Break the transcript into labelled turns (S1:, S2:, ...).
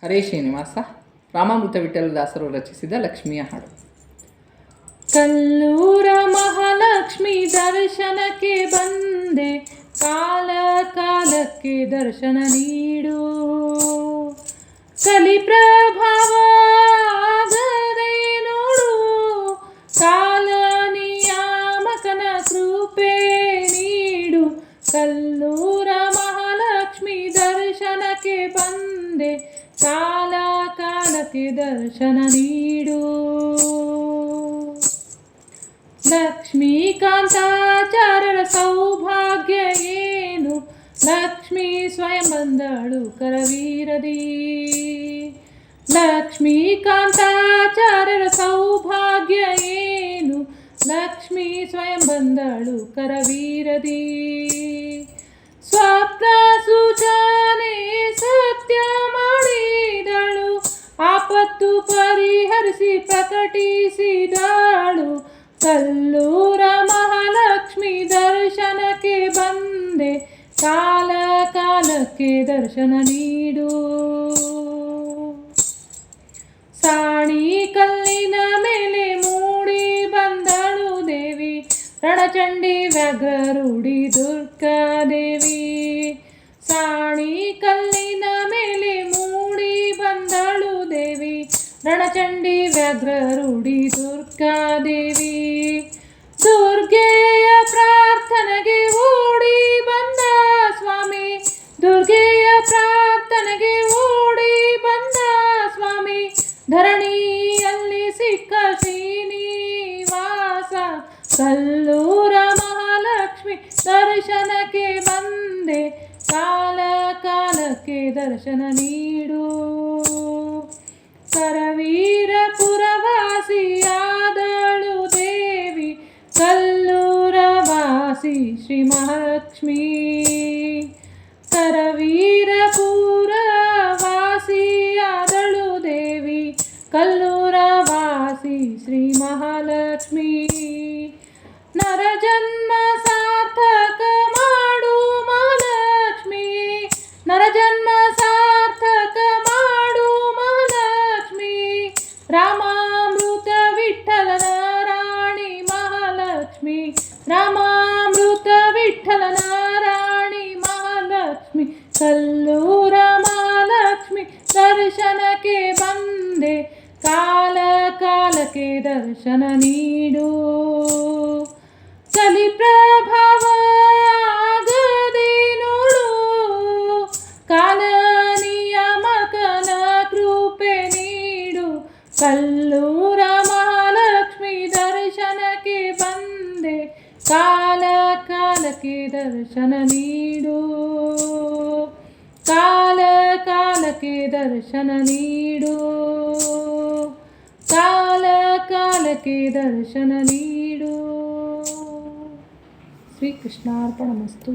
S1: ಹರೇ ಶ್ರೀನಿವಾಸ. ರಾಮಾಮೃತ ವಿಠಲದಾಸರು ರಚಿಸಿದ ಲಕ್ಷ್ಮಿಯ ಹಾಡು. ಕಲ್ಲೂರ ಮಹಾಲಕ್ಷ್ಮಿ ದರ್ಶನಕ್ಕೆ ಬಂದೆ, ಕಾಲ ಕಾಲಕ್ಕೆ ದರ್ಶನ ನೀಡು. ಕಲಿ ಪ್ರಭಾವಗದೆ ನೋಡು, ಕಾಲ ನಿಯಾಮಕನ ಕೃಪೆ ನೀಡು. ಕಲ್ಲೂರ ಮಹಾಲಕ್ಷ್ಮಿ ದರ್ಶನಕ್ಕೆ ಬಂದೆ, ಕಾಲ ಕಾಲಕ್ಕೆ ದರ್ಶನ ನೀಡು. ಲಕ್ಷ್ಮೀಕಾಂತಾಚಾರ್ಯರ ಸೌಭಾಗ್ಯ ಏನು, ಲಕ್ಷ್ಮೀ ಸ್ವಯಂ ಬಂದಳು ಕರವೀರದಿ. ಲಕ್ಷ್ಮೀಕಾಂತಾಚಾರ್ಯರ ಸೌಭಾಗ್ಯ ಏನು, ಲಕ್ಷ್ಮೀ ಸ್ವಯಂ ಬಂದಳು ಕರವೀರದಿ. ಸ್ವಪ್ನ ಸೂಚನೆ ಸತ್ಯ ಮಾಡಿದಳು, ಆಪತ್ತು ಪರಿಹರಿಸಿ ಪ್ರಕಟಿಸಿದಳು. ಕಲ್ಲೂರ ಮಹಾಲಕ್ಷ್ಮಿ ದರ್ಶನಕ್ಕೆ ಬಂದೆ, ಕಾಲ ಕಾಲಕ್ಕೆ ದರ್ಶನ ನೀಡು. ಸಾಣಿ ಕಲ್ಲಿನ ಮೇಲೆ ಮೂಡಿ ಬಂದಳು ದೇವಿ, ರಣಚಂಡಿ ವ್ಯಾಘ್ರರೂಢಿ ದುರ್ಗಾದೇವಿ. ಸಾಣಿ ಕಲ್ಲಿನ ಮೇಲೆ ಮೂಡಿ ಬಂದಳು ದೇವಿ, ರಣಚಂಡಿ ವ್ಯಾಘ್ರರೂಢಿ ದುರ್ಗಾದೇವಿ. ದುರ್ಗೆಯ ಪ್ರಾರ್ಥನೆಗೆ ಓಡಿ ಬಂದ ಸ್ವಾಮಿ, ದುರ್ಗೆಯ ಪ್ರಾರ್ಥನೆಗೆ ಓಡಿ ಬಂದ ಸ್ವಾಮಿ. ಧರಣಿಯಲ್ಲಿ ಸಿಕ್ಕ ಶ್ರೀನಿವಾಸ, ಕಲ್ಲೂರ ಮಹಾಲಕ್ಷ್ಮಿ ದರ್ಶನಕ್ಕೆ ಬಂದೆ, ಕಾಲ ಕಾಲಕ್ಕೆ ದರ್ಶನ ನೀಡು. ಕರವೀರಪುರವಾಸಿಯಾದಳು ದೇವಿ, ಕಲ್ಲೂರ ವಾಸಿ ಶ್ರೀ ಮಹಾಲಕ್ಷ್ಮಿ. ಕರವೀರಪುರವಾಸಿಯಾದಳು ದೇವಿ, ಕಲ್ಲೂರ ವಾಸಿ ಶ್ರೀ ಮಹಾಲಕ್ಷ್ಮಿ. ನರಜನ್ಮ ಸಾರ್ಥಕ ಮಾಡು ಮಹಾಲಕ್ಷ್ಮಿ, ನರಜನ್ಮ ಸಾರ್ಥಕ ಮಾಡು ಮಹಾಲಕ್ಷ್ಮಿ. ರಾಮಾಮೃತ ವಿಠಲನ ರಾಣಿ ಮಹಾಲಕ್ಷ್ಮಿ, ರಾಮಾಮೃತ ವಿಠಲನ ರಾಣಿ ಮಹಾಲಕ್ಷ್ಮಿ. ಕಲ್ಲೂರ ಮಹಾಲಕ್ಷ್ಮಿ ದರ್ಶನಕ್ಕೆ ಬಂದೆ, ಕಾಲ ಕಾಲಕ್ಕೆ ದರ್ಶನ ನೀಡು. ಕಲಿ ಪ್ರಭಾವಗದೆ ನೋಡು, ಕಾಲ ನಿಯಾಮಕನ ಕೃಪೆ ನೀಡು. ಕಲ್ಲೂರ ಮಹಾಲಕ್ಷ್ಮಿ ದರ್ಶನಕ್ಕೆ ಬಂದೆ, ಕಾಲ ಕಾಲಕ್ಕೆ ದರ್ಶನ ನೀಡು. ಕಾಲ ಕಾಲಕ್ಕೆ ದರ್ಶನ ನೀಡು, ಕಾಲ ಕಾಲಕ್ಕೆ ದರ್ಶನ ನೀಡು. ಶ್ರೀಕೃಷ್ಣಾರ್ಪಣಮಸ್ತು.